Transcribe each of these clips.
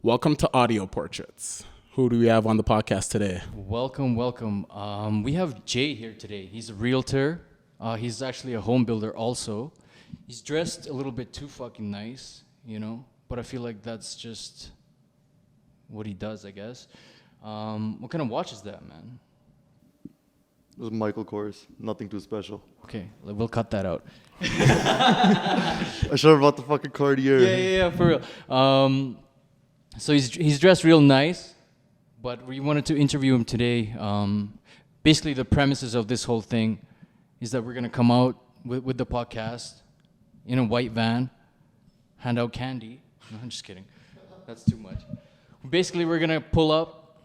Welcome to Audio Portraits. Who do we have on the podcast today? Welcome. We have Jay here today. He's a realtor. He's actually a home builder also. He's dressed a little bit too fucking nice, but I feel like that's just what he does, I guess. What kind of watch is that, man? It was Michael Kors. Nothing too special. Okay, we'll cut that out. I should have bought the fucking Cartier. Yeah, for real. So he's dressed real nice, but we wanted to interview him today. Basically, the premises of this whole thing is that we're gonna come out with the podcast in a white van, hand out candy. No, I'm just kidding. That's too much. Basically, we're gonna pull up.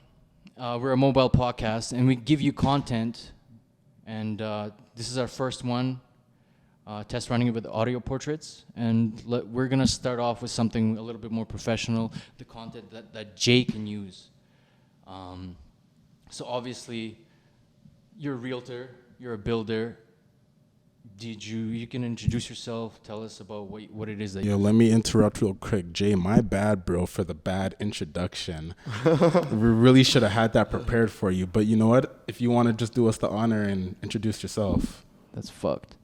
We're a mobile podcast, and we give you content. And this is our first one, test running it with audio portraits. And we're going to start off with something a little bit more professional, the content that Jay can use. So obviously, you're a realtor, you're a builder. You can introduce yourself, tell us about what it is that Yo, let me interrupt real quick. Jay, my bad, bro, for the bad introduction. We really should have had that prepared for you. But you know what? If you want to just do us the honor and introduce yourself. That's fucked.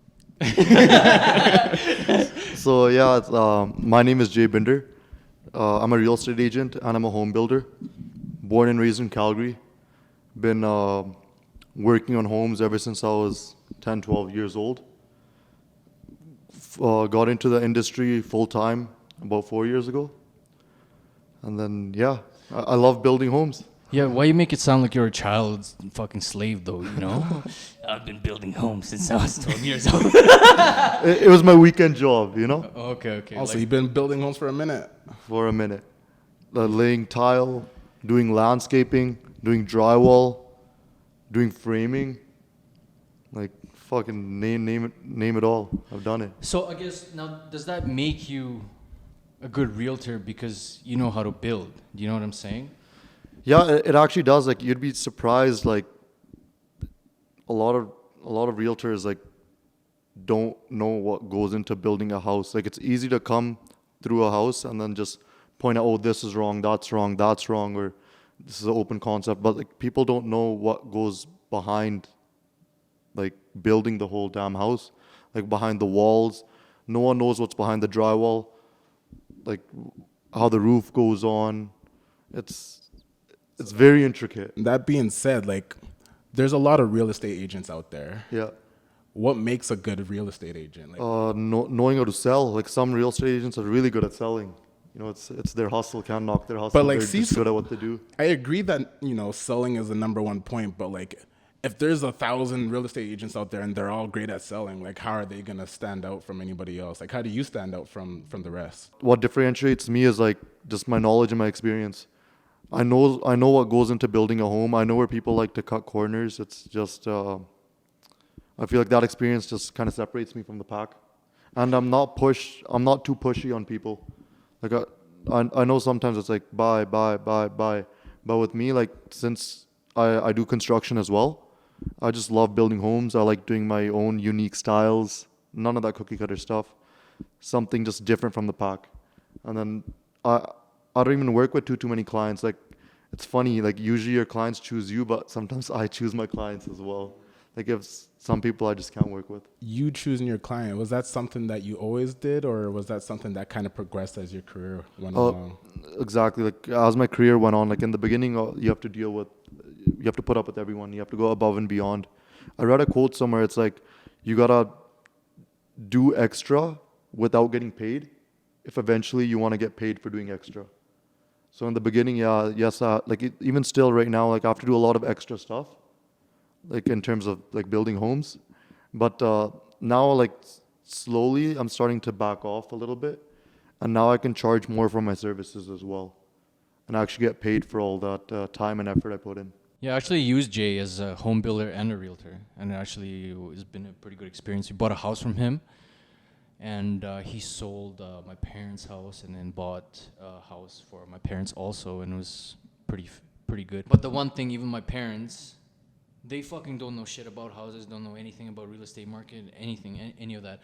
So yeah, my name is Jay Bhinder. I'm a real estate agent and I'm a home builder. Born and raised in Calgary. Been working on homes ever since I was 10, 12 years old. Got into the industry full time about 4 years ago. And then, yeah, I love building homes. Yeah, why you make it sound like you're a child fucking slave, though, I've been building homes since I was 12 years old. It was my weekend job, Okay. Also, you've been building homes for a minute. For a minute. Laying tile, doing landscaping, doing drywall, doing framing. Like, fucking name it all. I've done it. So I guess now, does that make you a good realtor because you know how to build? Do you know what I'm saying? Yeah, it actually does. Like, you'd be surprised. Like, a lot of realtors like don't know what goes into building a house. Like, it's easy to come through a house and then just point out, oh, this is wrong, that's wrong, or this is an open concept. But like, people don't know what goes behind, like, building the whole damn house, like behind the walls. No one knows what's behind the drywall, like how the roof goes on. It's very intricate. That being said, like, there's a lot of real estate agents out there. Yeah. What makes a good real estate agent? Like, Knowing how to sell. Like, some real estate agents are really good at selling. It's their hustle. Can't knock their hustle. But like, they're just good at what they do. I agree that, selling is the number one point, but like, if there's 1,000 real estate agents out there and they're all great at selling, like, how are they gonna stand out from anybody else? Like, how do you stand out from the rest? What differentiates me is like just my knowledge and my experience. I know what goes into building a home. I know where people like to cut corners. It's just I feel like that experience just kind of separates me from the pack. And I'm not too pushy on people. Like, I know sometimes it's like buy. But with me, like, since I do construction as well, I just love building homes. I like doing my own unique styles. None of that cookie cutter stuff. Something just different from the pack. And then I don't even work with too many clients. Like, it's funny. Like, usually your clients choose you, but sometimes I choose my clients as well. Like, if some people I just can't work with. You choosing your client, was that something that you always did, or was that something that kind of progressed as your career went along? Exactly. Like, as my career went on, like, in the beginning, you have to put up with everyone. You have to go above and beyond. I read a quote somewhere. It's like, you gotta do extra without getting paid if eventually you want to get paid for doing extra. So in the beginning, even still right now, like, I have to do a lot of extra stuff, like, in terms of like building homes. But now, like, slowly I'm starting to back off a little bit, and now I can charge more for my services as well, and actually get paid for all that time and effort I put in. Yeah, I actually used Jay as a home builder and a realtor, and actually it's been a pretty good experience. We bought a house from him, and he sold my parents' house and then bought a house for my parents also, and it was pretty good. But the one thing, even my parents, they fucking don't know shit about houses, don't know anything about real estate market, any of that.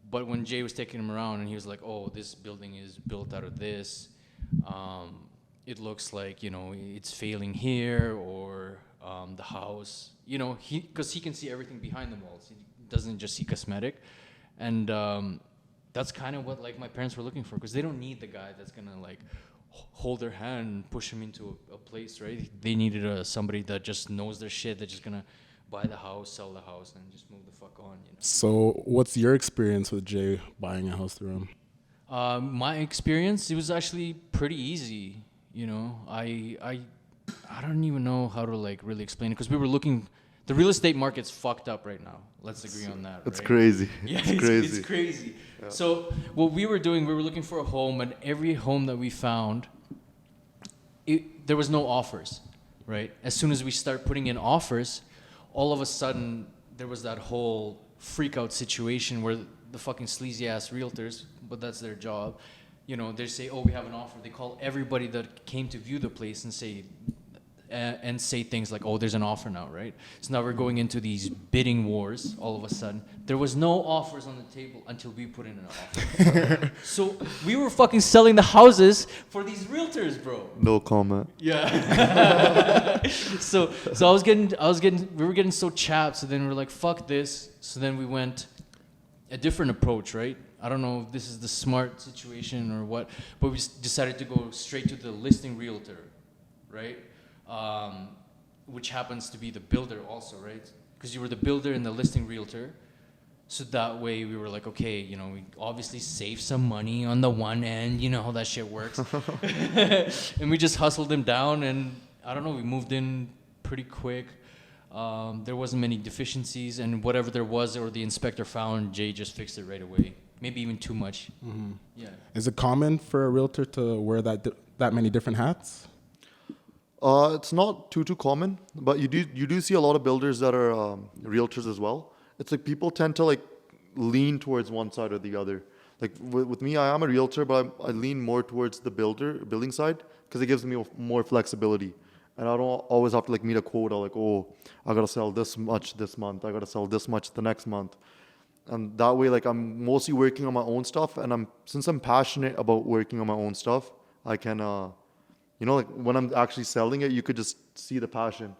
But when Jay was taking him around and he was like, oh, this building is built out of this, it looks like, you know, it's failing here, or the house, you know, because he can see everything behind the walls. He doesn't just see cosmetic. And that's kind of what, like, my parents were looking for, because they don't need the guy that's going to, like, hold their hand and push them into a place, right? They needed somebody that just knows their shit, that's just going to buy the house, sell the house, and just move the fuck on, you know? So what's your experience with Jay buying a house through him? My experience, it was actually pretty easy. You know, I don't even know how to, like, really explain it, because we were looking. The real estate market's fucked up right now. Let's agree on that. It's right? crazy. Yeah, it's crazy. It's crazy. Yeah. So what we were doing, we were looking for a home, and every home that we found, there was no offers, right? As soon as we start putting in offers, all of a sudden there was that whole freak out situation where the fucking sleazy ass realtors, but that's their job, you know, they say, oh, we have an offer. They call everybody that came to view the place and say things like, oh, there's an offer now, right? So now we're going into these bidding wars all of a sudden. There was no offers on the table until we put in an offer. So we were fucking selling the houses for these realtors, bro. No comment. Yeah. so we were getting so chapped. So then we were like, fuck this. So then we went a different approach, right? I don't know if this is the smart situation or what, but we decided to go straight to the listing realtor, right? Which happens to be the builder also, right? Because you were the builder and the listing realtor. So that way we were like, okay, you know, we obviously save some money on the one end, you know how that shit works. And we just hustled them down, and I don't know, we moved in pretty quick. There wasn't many deficiencies, and whatever there was or the inspector found, Jay just fixed it right away. Maybe even too much. Mm-hmm. Yeah. Is it common for a realtor to wear that many different hats? It's not too common, but you do see a lot of builders that are realtors as well. It's like people tend to, like, lean towards one side or the other. Like with me, I am a realtor, but I lean more towards the building side, because it gives me more flexibility. And I don't always have to, like, meet a quota, like, oh, I gotta sell this much this month, I gotta sell this much the next month. And that way, like, I'm mostly working on my own stuff, and since I'm passionate about working on my own stuff, I can, you know, like, when I'm actually selling it, you could just see the passion.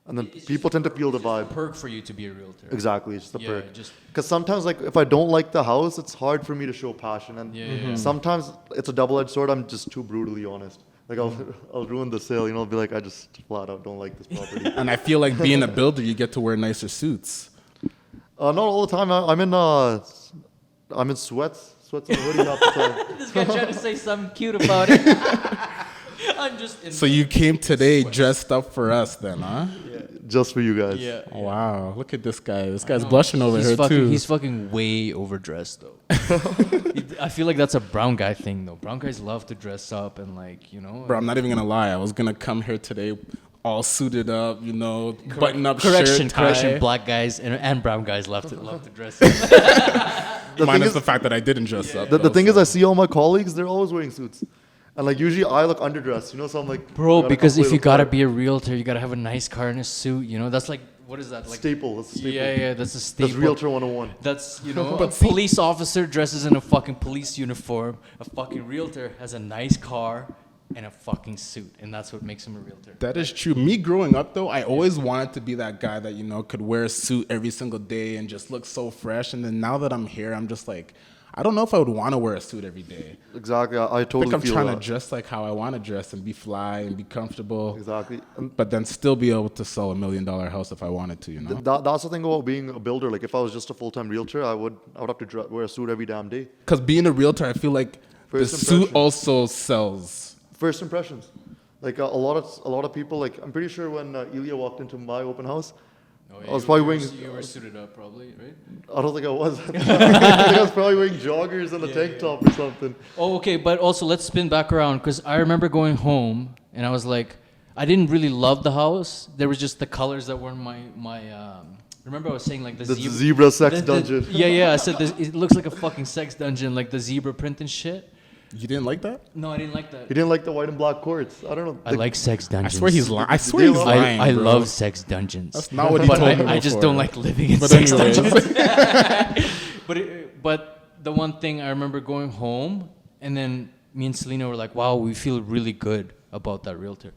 And then people tend to feel the vibe. It's a perk for you to be a realtor. Exactly, it's just a Yeah, perk. Because sometimes, like, if I don't like the house, it's hard for me to show passion. And sometimes it's a double-edged sword. I'm just too brutally honest. Like, I'll ruin the sale, you know, I'll be like, I just flat out don't like this property. And I feel like being a builder, you get to wear nicer suits. Not all the time. I'm in sweats and a hoodie half the time. This guy trying to say something cute about it. I'm just. So you came today dressed up for us, then, huh? Yeah. Just for you guys. Yeah. Oh, wow, look at this guy. This guy's blushing over here too. He's fucking way overdressed though. I feel like that's a brown guy thing though. Brown guys love to dress up and, like, you know. Bro, I'm not even gonna lie. I was gonna come here today, all suited up, you know, button up shirt, tie. Correction. Black guys and brown guys love to dress up. Minus the fact that I didn't dress up. The thing is, I see all my colleagues, they're always wearing suits. And, like, usually I look underdressed, you know, so I'm like... Bro, because if you gotta be a realtor, you gotta have a nice car and a suit, you know? That's like, what is that? Like, staple. That's a staple. Yeah, that's a staple. That's Realtor 101. That's, you know, a police officer dresses in a fucking police uniform. A fucking realtor has a nice car and a fucking suit, and that's what makes him a realtor. That is true. Me growing up, though, I always wanted to be that guy that, you know, could wear a suit every single day and just look so fresh. And then now that I'm here, I'm just like, I don't know if I would want to wear a suit every day. Exactly. I totally I think I'm feel trying that. to dress like how I want to dress and be fly and be comfortable. Exactly. But then still be able to sell $1 million house if I wanted to, you know? That's the thing about being a builder. Like, if I was just a full-time realtor, I would have to wear a suit every damn day. Because being a realtor, I feel like the suit also sells. First impressions. Like, a lot of people, like, I'm pretty sure when Ilya walked into my open house, I was probably wearing... You were suited up probably, right? I don't think I was. I think I was probably wearing joggers and a tank top or something. Oh, okay, but also let's spin back around, because I remember going home and I was like, I didn't really love the house. There was just the colors that were in my remember I was saying, like, the zebra sex dungeon. Yeah, I said this, it looks like a fucking sex dungeon, like the zebra print and shit. You didn't like that? No, I didn't like that. He didn't like the white and black courts. I don't know. I like sex dungeons. I swear he's lying. I swear he's lying. I bro. love sex dungeons. That's not what he told me I just before. don't like living in But sex anyways. dungeons. But the one thing I remember going home, and then me and Selena were like, wow, we feel really good about that realtor.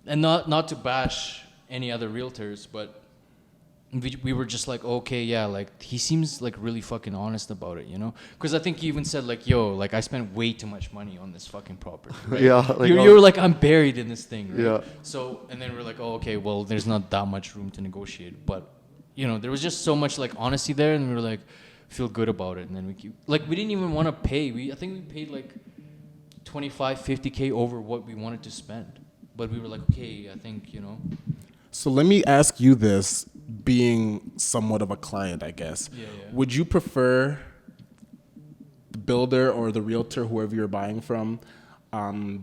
And not to bash any other realtors, but we were just like, okay, yeah, like he seems like really fucking honest about it, you know? Because I think you even said like, yo, like I spent way too much money on this fucking property. Right? Yeah, like, you were like, I'm buried in this thing, right? Yeah. So, and then we're like, oh, okay, well, there's not that much room to negotiate, but you know, there was just so much like honesty there, and we were like, feel good about it, and then we didn't even want to pay. I think we paid like 25, 50K over what we wanted to spend, but we were like, okay, I think, you know. So let me ask you this, being somewhat of a client, I guess. Yeah. Would you prefer the builder or the realtor, whoever you're buying from,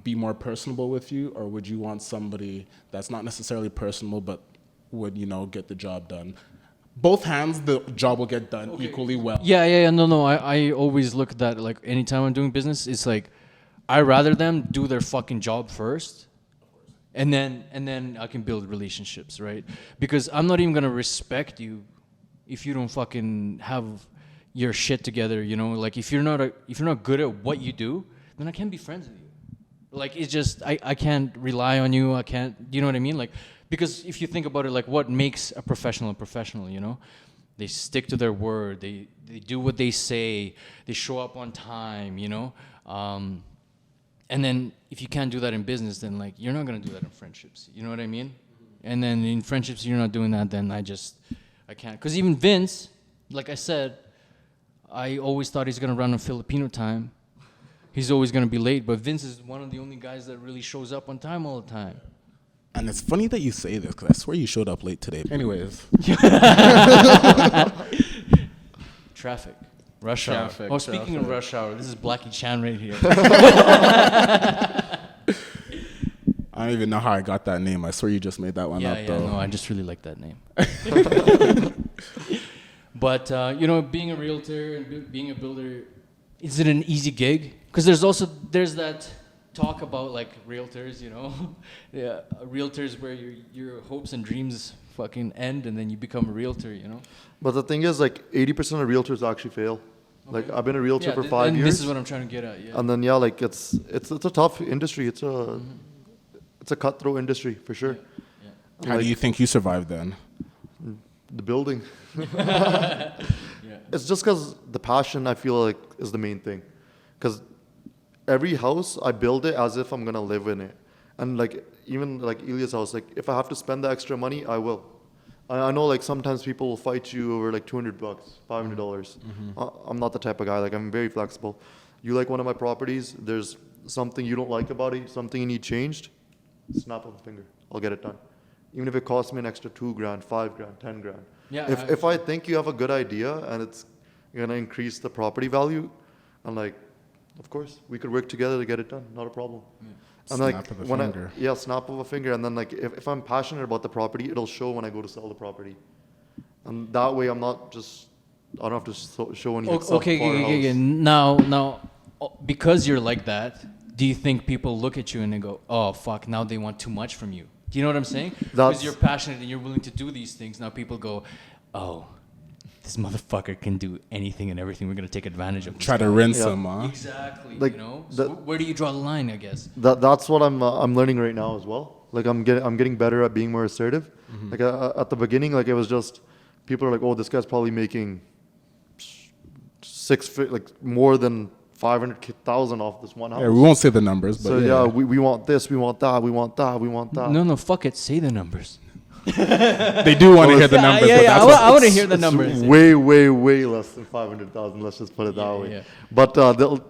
be more personable with you, or would you want somebody that's not necessarily personable but would, you know, get the job done? Both hands, the job will get done equally well. Yeah. No. I always look at that, like anytime I'm doing business, it's like I rather them do their fucking job first, and then I can build relationships, right? Because I'm not even gonna respect you if you don't fucking have your shit together, you know. Like if you're not good at what you do, then I can't be friends with you. Like it's just I can't rely on you. I can't. You know what I mean? Like. Because if you think about it, like what makes a professional, you know? They stick to their word. They do what they say. They show up on time, you know? And then if you can't do that in business, then like you're not going to do that in friendships. You know what I mean? And then in friendships, you're not doing that, then I can't. Because even Vince, like I said, I always thought he's going to run on Filipino time. He's always going to be late. But Vince is one of the only guys that really shows up on time all the time. And it's funny that you say this, because I swear you showed up late today. Anyways. Traffic. Rush hour. Oh, speaking of rush hour, this is Blackie Chan right here. I don't even know how I got that name. I swear you just made that one up, though. No, I just really like that name. But, you know, being a realtor and being a builder, is it an easy gig? Because there's that talk about like realtors, you know, yeah, realtors where your hopes and dreams fucking end and then you become a realtor, you know. But the thing is, like 80% of realtors actually fail. Okay. Like I've been a realtor for 5 years. This is what I'm trying to get at. Yeah. And then like it's a tough industry. It's a cutthroat industry for sure. Yeah. How do you think you survived then? The building. Yeah. It's just because the passion, I feel like, is the main thing. Because every house, I build it as if I'm going to live in it. And like, even like Ilya's house, like if I have to spend the extra money, I will. I know like sometimes people will fight you over like $200, $500. I'm not the type of guy, like I'm very flexible. You like one of my properties, there's something you don't like about it, something you need changed, snap of a finger, I'll get it done. Even if it costs me an extra $2,000, $5,000, $10,000. Yeah. If I think you have a good idea and it's going to increase the property value, I'm like, of course, we could work together to get it done. Not a problem. Yeah. And snap of a finger. Snap of a finger. And then like if I'm passionate about the property, it'll show when I go to sell the property. And that way I don't have to show any. Okay. Now, because you're like that, do you think people look at you and they go, "Oh fuck, now they want too much from you"? Do you know what I'm saying? Because you're passionate and you're willing to do these things. Now people go, "Oh, this motherfucker can do anything and everything. We're gonna take advantage of him." Try to rinse him, huh? Exactly. Like you know. So where do you draw the line? I guess. That's what I'm learning right now as well. Like I'm getting better at being more assertive. Like at the beginning, like it was just people are like, "Oh, this guy's probably making more than 500,000 off this one house." Yeah, we won't say the numbers, but so we want this, we want that, we want that, we want that. No, fuck it. Say the numbers. They do want to hear the numbers. Yeah, but yeah. that's I want to hear the numbers. Way less than 500,000. Let's just put it that way. Yeah. But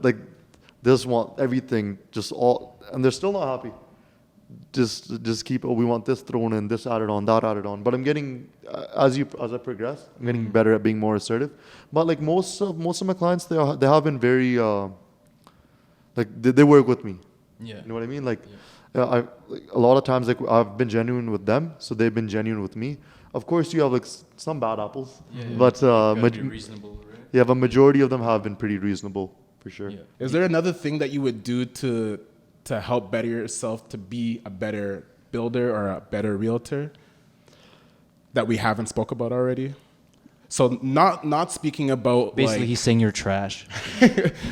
they just want everything, just all, and they're still not happy. Just keep. Oh, we want this thrown in, this added on, that added on. But I'm getting as I progress, I'm getting better at being more assertive. But like most of my clients, they have been very like they work with me. Yeah. You know what I mean? Like. Yeah, a lot of times like I've been genuine with them, so they've been genuine with me. Of course, you have like some bad apples, but be reasonable, right? yeah, but majority of them have been pretty reasonable for sure. Yeah. Is there another thing that you would do to help better yourself to be a better builder or a better realtor that we haven't spoke about already? So not speaking about Basically, like, he's saying you're trash.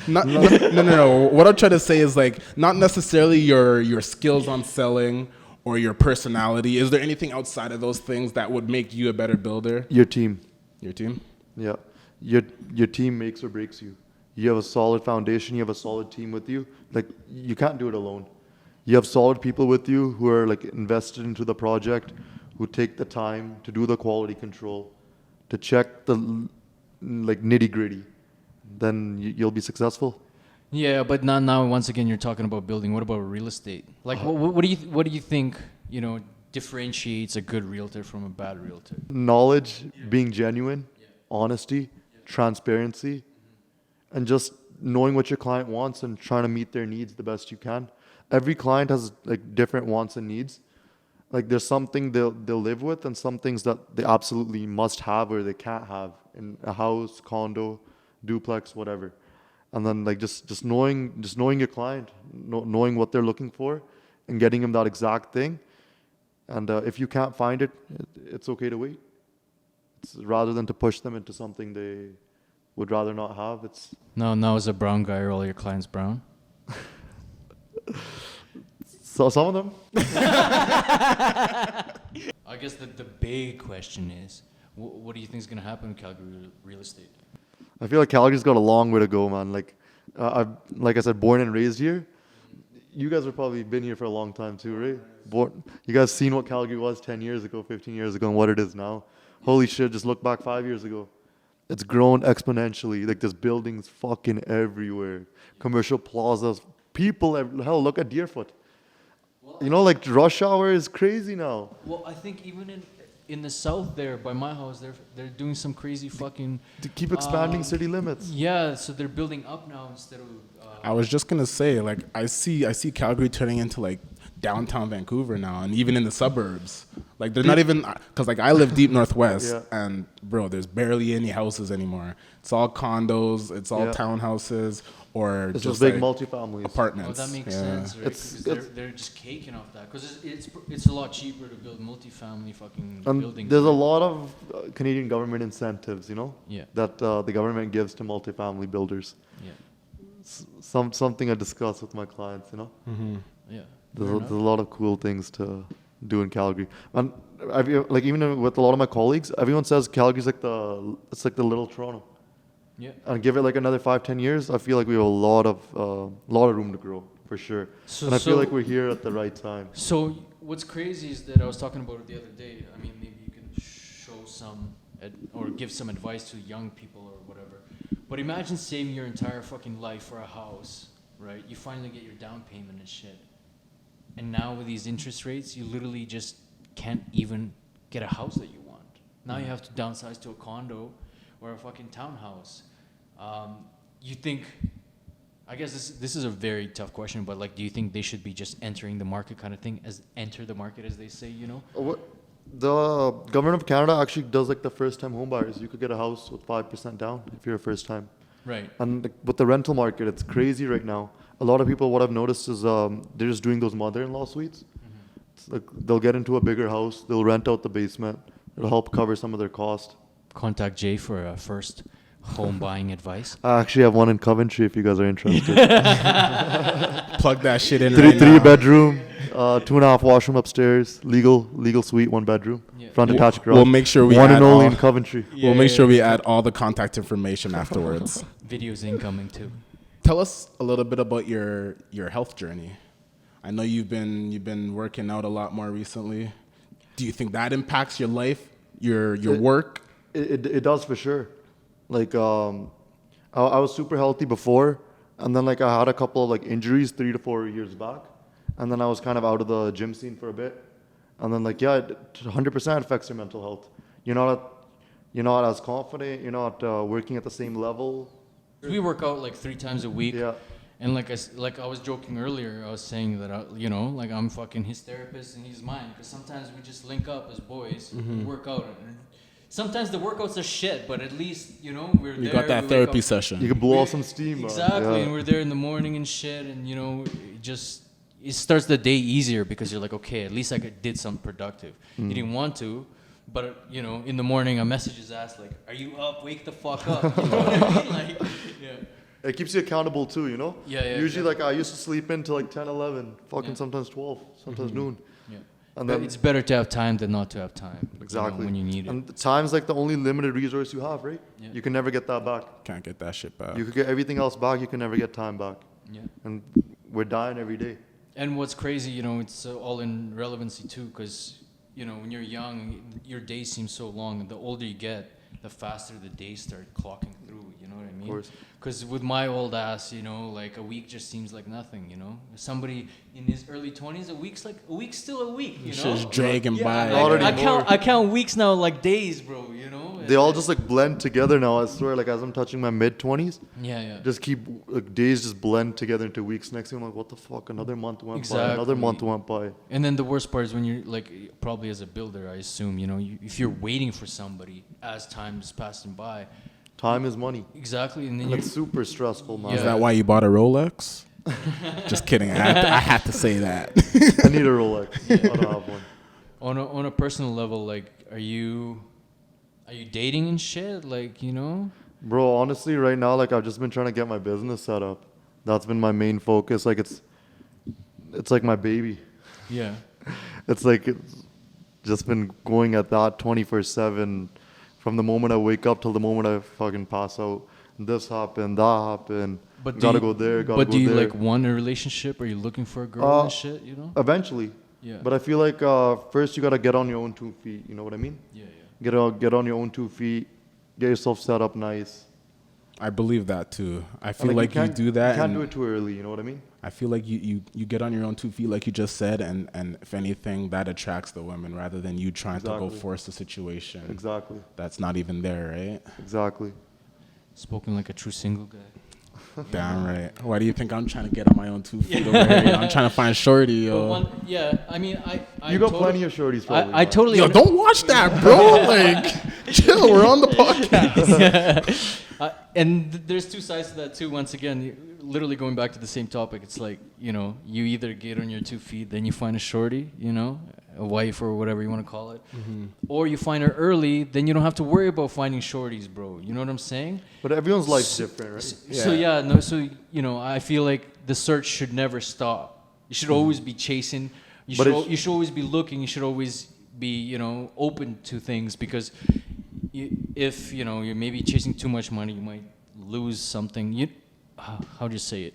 no. What I'm trying to say is like not necessarily your skills on selling or your personality. Is there anything outside of those things that would make you a better builder? Your team. Your team? Yeah. Your team makes or breaks you. You have a solid foundation, you have a solid team with you. Like you can't do it alone. You have solid people with you who are like invested into the project, who take the time to do the quality control, to check the like nitty-gritty. Then you'll be successful. Yeah, but now once again you're talking about building. What about real estate? Like, what do you think differentiates a good realtor from a bad realtor? Knowledge, being genuine, honesty, transparency, and just knowing what your client wants and trying to meet their needs the best you can. Every client has like different wants and needs. Like there's something they'll live with and some things that they absolutely must have or they can't have in a house, condo, duplex, whatever. And then like just knowing your client, knowing what they're looking for, and getting them that exact thing. And if you can't find it, it's okay to wait. It's rather than to push them into something they would rather not have. It's Now as a brown guy, are all your clients brown? so some of them. I guess the big question is, what do you think is going to happen in Calgary real estate? I feel like Calgary's got a long way to go, man. Like I said, born and raised here. You guys have probably been here for a long time too, right? You guys seen what Calgary was 10 years ago, 15 years ago, and what it is now. Holy shit, just look back 5 years ago. It's grown exponentially. Like there's buildings fucking everywhere. Commercial plazas. People, hell, look at Deerfoot. You know, like rush hour is crazy now. Well, I think even in the south there, by my house, they're doing some crazy fucking. To keep expanding city limits. Yeah, so they're building up now instead of. I was just gonna say, like, I see Calgary turning into like downtown Vancouver now, and even in the suburbs. Like, they're not even, because like I live deep northwest, Yeah. and bro, there's barely any houses anymore. It's all condos, it's all Yeah. townhouses, or It's just just big like multifamilies. apartments. Oh, that makes Yeah. sense, right? It's- 'Cause they're just caking off that. Because it's a lot cheaper to build multifamily fucking And buildings. there's a lot of Canadian government incentives, you know, Yeah. that the government gives to multifamily builders. Yeah. Something I discuss with my clients, you know. Yeah. There's a lot of cool things to do in Calgary, and like even with a lot of my colleagues, everyone says Calgary's like it's like the little Toronto. Yeah. And give it like another 5-10 years, I feel like we have a lot of room to grow for sure. And I feel like we're here at the right time. So what's crazy is that I was talking about it the other day. I mean, maybe you can show or give some advice to young people or whatever. But imagine saving your entire fucking life for a house, right? You finally get your down payment and shit. And now with these interest rates, you literally just can't even get a house that you want. Now you have to downsize to a condo or a fucking townhouse. You think, I guess this is a very tough question, but like, do you think they should be just entering the market kind of thing, enter the market as they say, you know? The government of Canada actually does like the first-time home buyers. You could get a house with 5% down if you're a first-time. Right. And with the rental market, it's crazy right now. A lot of people, what I've noticed is they're just doing those mother-in-law suites. It's like they'll get into a bigger house, they'll rent out the basement. It'll help cover some of their cost. Contact Jay for first home buying advice. I actually have one in Coventry if you guys are interested. Plug that shit in. three right now. bedroom, 2.5 washroom upstairs, legal suite, 1 bedroom, Yeah. front attached garage. We'll make sure we one add and only all- in Coventry. We'll make sure we add all the contact information afterwards. Videos incoming too. Tell us a little bit about your health journey. I know you've been working out a lot more recently. Do you think that impacts your life, your work? It does for sure. Like I was super healthy before, and then like I had a couple of like injuries 3 to 4 years back, and then I was kind of out of the gym scene for a bit, and then like yeah, it 100% affects your mental health. You're not as confident. You're not working at the same level. We work out like 3 times a week. Yeah. And like I was joking earlier, I was saying that like I'm fucking his therapist and he's mine, because sometimes we just link up as boys and work out. And sometimes the workouts are shit, but at least we're there. You got that we wake therapy up- session. You can blow off some steam. man. Exactly, Yeah. and we're there in the morning and shit, and it starts the day easier because you're like, okay, at least I did something productive. You didn't want to, But you know, in the morning, a message is asked like, "Are you up? Wake the fuck up!" You know what I mean? Like, yeah, It keeps you accountable too, you know? Yeah, yeah, Usually, exactly. like, I used to sleep in till like 10, 11, fucking Yeah. sometimes 12, sometimes noon. yeah. And But then, it's better to have time than not to have time. You know, exactly. when you need it. And time's like the only limited resource you have, right? Yeah. You can never get that back. Can't get that shit back. You could get everything else back, you can never get time back. Yeah. And we're dying every day. And what's crazy, you know, it's all in relevancy too, because you know, when you're young, your days seem so long, and the older you get, the faster the days start clocking through. You know what I mean? course. Because with my old ass, you know, like a week just seems like nothing. You know, somebody in his early 20s, a week's still a week. You It's know, just dragging by. Not like, anymore. I count weeks now like days, bro. You know. They all just like blend together now, I swear. Like, as I'm touching my mid 20s, Yeah. just keep, like, days just blend together into weeks. Next thing I'm like, what the fuck? Another month went by, another Exactly. month went by. And then the worst part is when you're like, probably as a builder, I assume, you know, if you're waiting for somebody as time's passing by, Time is money. exactly, and then And you're it's super stressful, man. Yeah. Is that why you bought a Rolex? Just kidding. I had to say that. I need a Rolex. I don't have one. on a personal level. Like, are you dating and shit? Like, you know, Bro, honestly, right now, like, I've just been trying to get my business set up. That's been my main focus. Like, it's like my baby. yeah, It's like it's just been going at that 24/7 from the moment I wake up till the moment I fucking pass out. This happened, that happened. But do Gotta you- go there, gotta but go do you there. like want a relationship? Are you looking for a girl Uh, and shit? You know? Eventually. Yeah. But I feel like first you gotta get on your own 2 feet. You know what I mean? Yeah. Get on your own 2 feet. Get yourself set up nice. I believe that too. I And, feel like you can't- do that. You can't and do it too early. You know what I mean? I feel like you get on your own 2 feet, like you just said, and if anything, that attracts the women rather than you trying to go Exactly. force the situation. Exactly. That's not even there, right? Exactly. Spoken like a true single guy. Damn right. Why do you think I'm trying to get on my own 2 feet over here? I'm trying to find shorty, But yo. I mean, I You got totally- plenty of shorties, probably. I man. totally. Yo, don't watch that, bro. Like, chill. We're on the podcast. And there's two sides to that too. Once again, literally going back to the same topic, it's like, you know, you either get on your 2 feet, then you find a shorty, you know, a wife or whatever you want to call it, or you find her early, then you don't have to worry about finding shorties, bro. You know what I'm saying? But everyone's life's different, right? So you know, I feel like the search should never stop. You should always be chasing. But You should always be looking. You should always be, you know, open to things, because if you know you're maybe chasing too much money, you might lose something. How do you say it?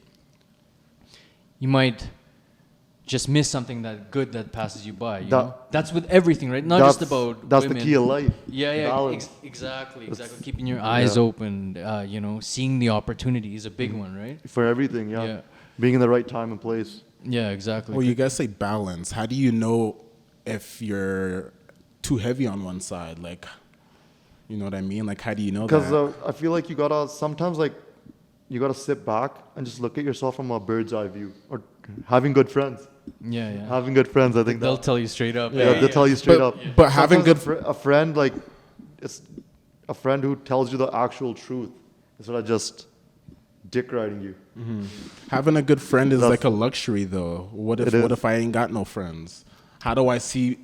You might just miss something that passes you by. You know? That's with everything, right? Not just about That's women. the key of life. Yeah, Balance. exactly. Keeping your eyes open, you know, seeing the opportunity is a big one, right? For everything, yeah. Yeah. Being in the right time and place. Yeah, exactly. Well, you guys say balance. How do you know if you're too heavy on one side? Like, you know what I mean? Like, how do you know Because that? I feel like you gotta sometimes, like, you gotta sit back and just look at yourself from a bird's eye view. Or having good friends. yeah. Having good friends, I think They'll that, tell you straight up. yeah, they'll tell you straight up. But having Sometimes good a friend, like, it's a friend who tells you the actual truth instead of just dick riding you. Having a good friend is That's- like a luxury, though. What It is. if I ain't got no friends? How do I see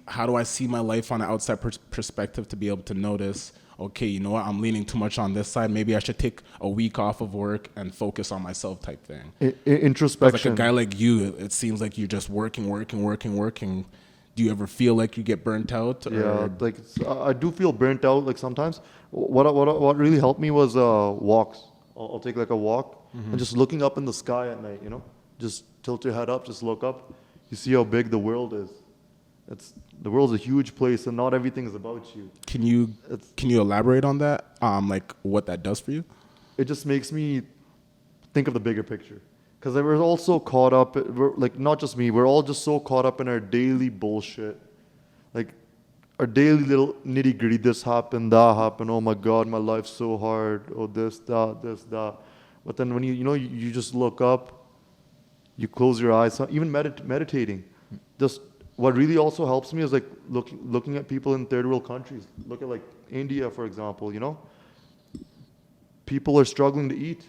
my life on an outside perspective to be able to notice? Okay, you know what? I'm leaning too much on this side. Maybe I should take a week off of work and focus on myself, type thing. 'Cause Introspection. like a guy like you, it seems like you're just working. Do you ever feel like you get burnt out? Or? Yeah, like I do feel burnt out like sometimes. What really helped me was walks. I'll take like a walk and just looking up in the sky at night. You know, just tilt your head up, just look up. You see how big the world is. The world's a huge place, and not everything is about you. Can you elaborate on that? Like what that does for you? It just makes me think of the bigger picture. Because we're all so caught up, like not just me, we're all just so caught up in our daily bullshit. Like our daily little nitty gritty, this happened, that happened, oh my God, my life's so hard, oh this, that. But then when you just look up, you close your eyes, even meditating. Just what really also helps me is like looking at people in third world countries. Look at like India, for example, you know? People are struggling to eat.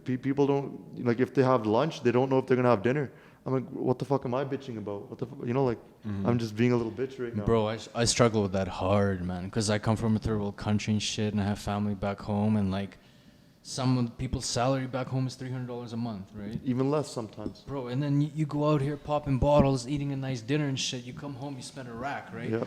People don't, like if they have lunch, they don't know if they're going to have dinner. I'm like, what the fuck am I bitching about? What the you know, like, I'm just being a little bitch right now. Bro, I struggle with that hard, man, because I come from a third world country and shit, and I have family back home, and like, some people's salary back home is $300 a month, right? Even less sometimes. Bro, and then you go out here popping bottles, eating a nice dinner and shit. You come home, you spend a rack, right? Yeah.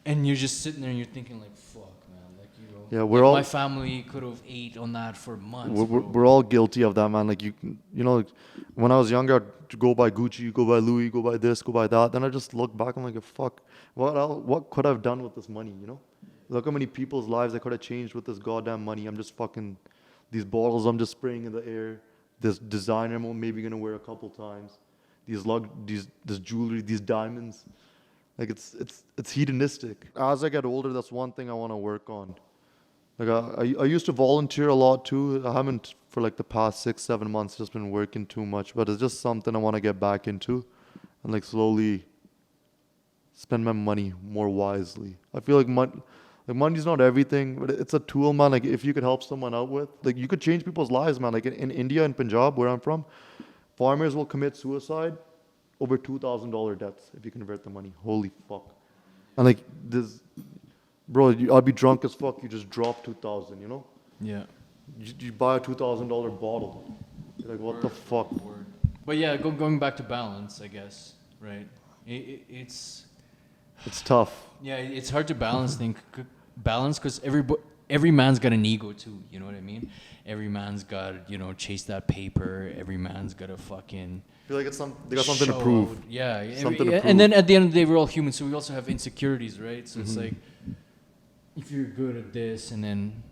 And you're just sitting there and you're thinking like, fuck, man, like, you know. Yeah, we're like all- my family could have ate on that for months. We're all guilty of that, man. Like you know, like, when I was younger, I'd go buy Gucci, go buy Louis, go buy this, go buy that. Then I just look back, I'm like, fuck, what could I have done with this money? You know, look how many people's lives I could have changed with this goddamn money. I'm just fucking these bottles. I'm just spraying in the air. This designer I'm maybe gonna wear a couple times. This jewelry, these diamonds. Like it's hedonistic. As I get older, that's one thing I want to work on. Like I used to volunteer a lot too. I haven't for like the past 6-7 months just been working too much, but it's just something I want to get back into and like slowly spend my money more wisely. I feel like money's not everything, but it's a tool, man. Like if you could help someone out with, like you could change people's lives, man. Like in India and Punjab, where I'm from, farmers will commit suicide over $2,000 debts if you convert the money. Holy fuck. And like this, bro, I'll be drunk as fuck. You just drop 2,000, you know? Yeah. You buy a $2,000 bottle. You're like, what the fuck? But yeah, going back to balance, I guess, right? It's tough. yeah, it's hard to balance because every man's got an ego too. You know what I mean? Every man's got chase that paper. Every man's got to fucking. I feel like they got something to prove. Yeah, Something to prove. And then at the end of the day, we're all human, so we also have insecurities, right? So it's like, if you're good at this, and then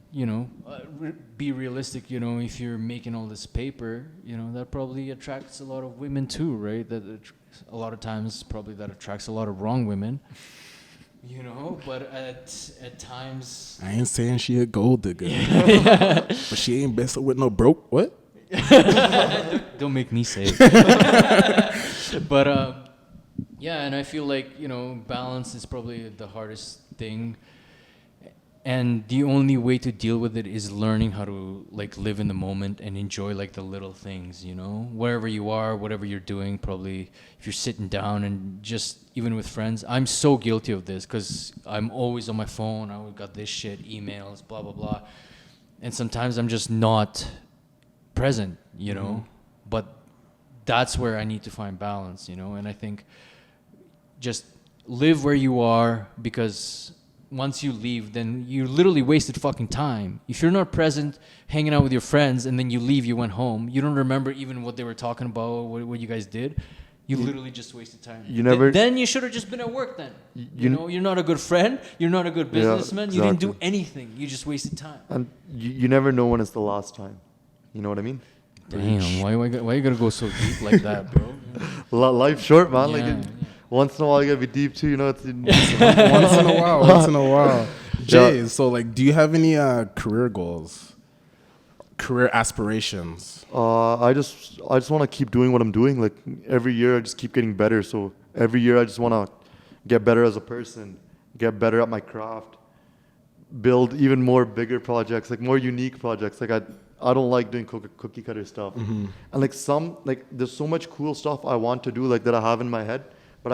be realistic. If you're making all this paper, that probably attracts a lot of women too, right? A lot of times probably that attracts a lot of wrong women. But at times I ain't saying she a gold digger, but she ain't messing with no broke. What? Don't make me say it. But yeah, and I feel like balance is probably the hardest thing, and the only way to deal with it is learning how to like live in the moment and enjoy like the little things, wherever you are, whatever you're doing. Probably if you're sitting down and just even with friends, I'm so guilty of this because I'm always on my phone. I got this shit, emails, blah blah blah, and sometimes I'm just not present, but that's where I need to find balance, and I think just live where you are, because once you leave, then you literally wasted fucking time. If you're not present, hanging out with your friends, and then you leave, you went home, you don't remember even what they were talking about, what you guys did. You literally just wasted time. Then you should have just been at work then. You're not a good friend. You're not a good businessman. Yeah, exactly. You didn't do anything. You just wasted time. And you never know when it's the last time. You know what I mean? Damn, why you gotta go so deep like that, bro? Life's short, man. Yeah, Like once in a while you gotta be deep too. It's Once in a while. Jay, so like, do you have any career goals, career aspirations? I just want to keep doing what I'm doing. Like every year, I just keep getting better. So every year, I just want to get better as a person, get better at my craft, build even more bigger projects, like more unique projects. Like I don't like doing cookie cutter stuff. And like there's so much cool stuff I want to do, like that I have in my head, but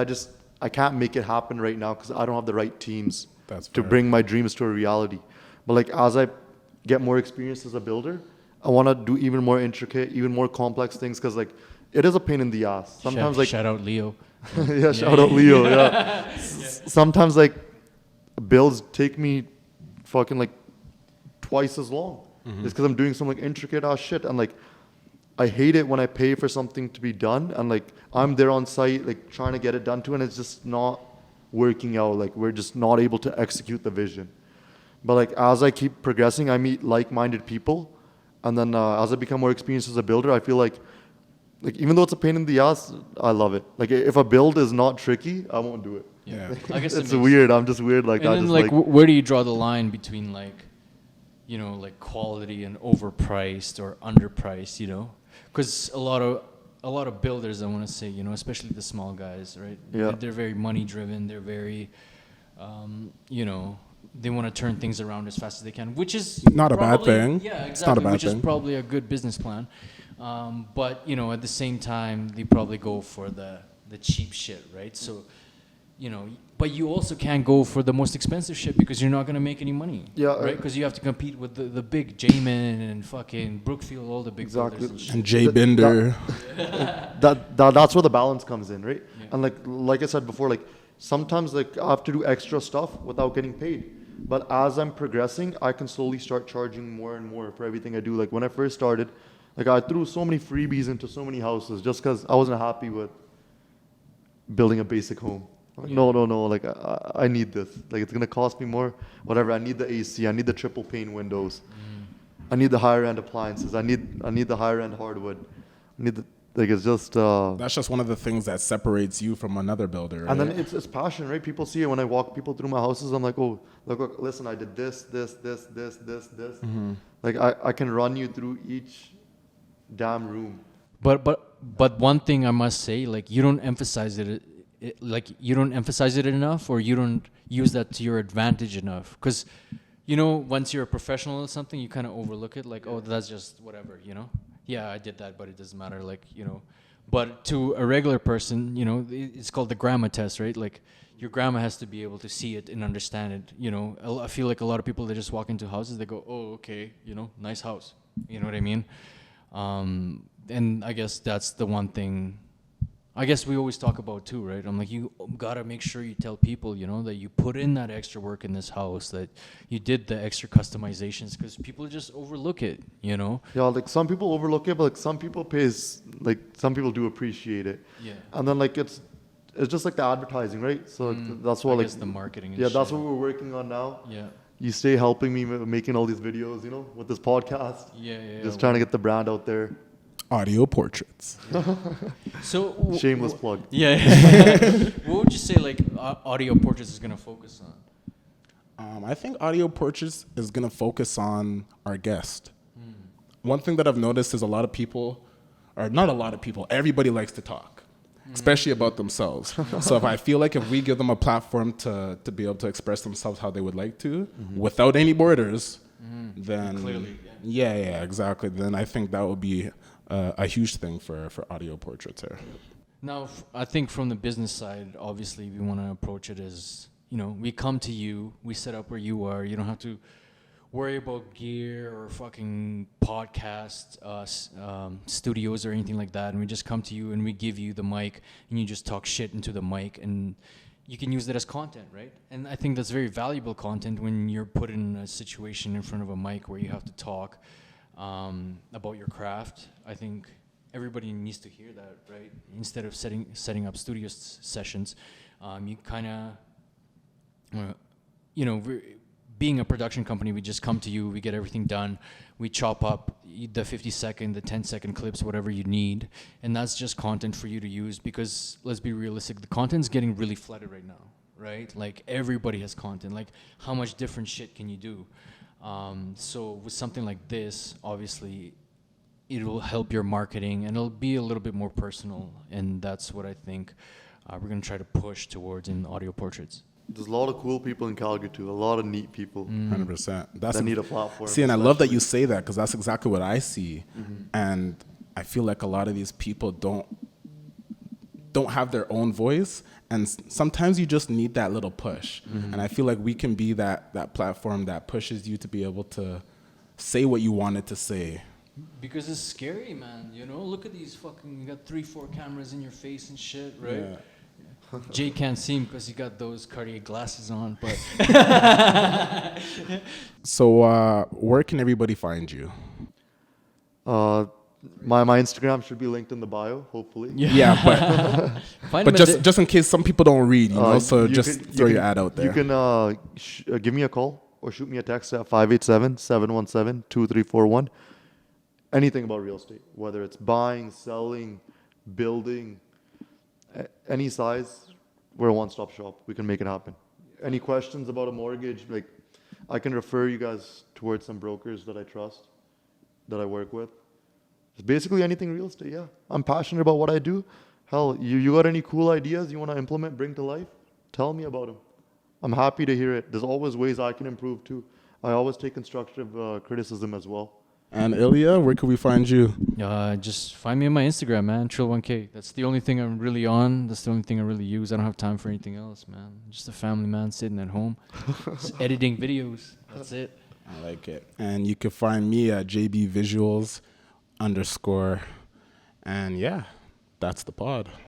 I can't make it happen right now because I don't have the right teams to bring my dreams to a reality. But like as I get more experience as a builder, I want to do even more intricate, even more complex things, because like it is a pain in the ass. Sometimes like shout out Leo. yeah, shout out Leo. Yeah. Sometimes like builds take me fucking like twice as long. It's because I'm doing some like intricate ass shit, and like I hate it when I pay for something to be done and like I'm there on site like trying to get it done too, and it's just not working out. Like we're just not able to execute the vision. But like as I keep progressing, I meet like-minded people, and then as I become more experienced as a builder, I feel like even though it's a pain in the ass, I love it. Like if a build is not tricky, I won't do it. Yeah, I guess it's weird. I'm just weird like and that. And then like where do you draw the line between like like quality and overpriced or underpriced, because a lot of builders, I want to say, especially the small guys, right? Yeah. They're very money driven. They're very, they want to turn things around as fast as they can, which is not a bad thing. Yeah, exactly. It's not a bad which thing. is probably a good business plan. But you know, at the same time, they probably go for the cheap shit, right? So, you know, but you also can't go for the most expensive shit because you're not gonna make any money, Yeah, right? Because you have to compete with the big Jamin and fucking Brookfield, all the big Exactly. brothers and shit. And Jay Bhinder. That's where the balance comes in, right? Yeah. And like I said before, like sometimes like I have to do extra stuff without getting paid. But as I'm progressing, I can slowly start charging more and more for everything I do. Like when I first started, like I threw so many freebies into so many houses just because I wasn't happy with building a basic home. Like, no, like I need this. Like it's gonna cost me more. Whatever. I need the AC. I need the triple pane windows. I need the higher end appliances. I need the higher end hardwood. I need the, like it's just. That's just one of the things that separates you from another builder. Right? And then it's passion, right? People see it when I walk people through my houses. I'm like, oh, look, listen, I did this. Like I can run you through each damn room. But one thing I must say, like you don't emphasize like you don't emphasize it enough, or you don't use that to your advantage enough. Because, you know, once you're a professional or something, you kind of overlook it. Like, oh, that's just whatever, you know. Yeah, I did that, but it doesn't matter. Like, you know, but to a regular person, you know, it's called the grandma test, right? Like, your grandma has to be able to see it and understand it. You know, I feel like a lot of people, they just walk into houses, they go, oh, okay, you know, nice house. You know what I mean? And I guess that's the one thing I guess we always talk about too, right? I'm like, you gotta make sure you tell people, you know, that you put in that extra work in this house, that you did the extra customizations, because people just overlook it, you know? Yeah, like some people overlook it, but like some people like some people do appreciate it. Yeah. And then like it's just like the advertising, right? So that's what I like guess the marketing and yeah, that's shit. what we're working on now. Yeah. You stay helping me making all these videos, you know, with this podcast. Yeah. Just trying to get the brand out there. Audio portraits. So Shameless plug. Yeah. What would you say like audio portraits is gonna focus on? I think audio portraits is going to focus on our guest. One thing that I've noticed is a lot of people, or not a lot of people, everybody likes to talk, especially about themselves. So if I feel like if we give them a platform to be able to express themselves how they would like to, without any borders, then Clearly, yeah, exactly. Then I think that would be a huge thing for audio portraits here. Now, I think from the business side, obviously, we want to approach it as, you know, we come to you, we set up where you are. You don't have to worry about gear or fucking podcast studios or anything like that. And we just come to you and we give you the mic, and you just talk shit into the mic, and you can use that as content, right? And I think that's very valuable content when you're put in a situation in front of a mic where you have to talk about your craft. I think everybody needs to hear that, right? Instead of setting up studio sessions, you kind of, you know, being a production company, we just come to you, we get everything done, we chop up the 50-second, the 10-second clips, whatever you need, and that's just content for you to use. Because let's be realistic, the content's getting really flooded right now, right? Like everybody has content. Like how much different shit can you do? So with something like this, obviously, it will help your marketing, and it'll be a little bit more personal, and that's what I think we're going to try to push towards in audio portraits. There's a lot of cool people in Calgary too. A lot of neat people. 100%. That need a platform. See, and I love that you say that, because that's exactly what I see. And I feel like a lot of these people don't have their own voice, and sometimes you just need that little push. And I feel like we can be that platform that pushes you to be able to say what you wanted to say. Because it's scary, man. You know, look at these fucking, you got 3-4 cameras in your face and shit, right? Yeah. Jay can't see him because he got those Cartier glasses on, but So where can everybody find you? My Instagram should be linked in the bio, hopefully. Yeah, but find but him at just in case some people don't read, you know, so just throw your ad out there. You can give me a call or shoot me a text at 587-717-2341. Anything about real estate, whether it's buying, selling, building, any size, we're a one-stop shop. We can make it happen. Any questions about a mortgage, like I can refer you guys towards some brokers that I trust, that I work with. It's basically anything real estate, yeah. I'm passionate about what I do. Hell, you got any cool ideas you want to implement, bring to life? Tell me about them. I'm happy to hear it. There's always ways I can improve too. I always take constructive criticism as well. And Ilya, where can we find you? Just find me on my Instagram, man. Trill1K. That's the only thing I'm really on. That's the only thing I really use. I don't have time for anything else, man. I'm just a family man sitting at home, just editing videos. That's it. I like it. And you can find me at JBVisuals_. And yeah, that's the pod.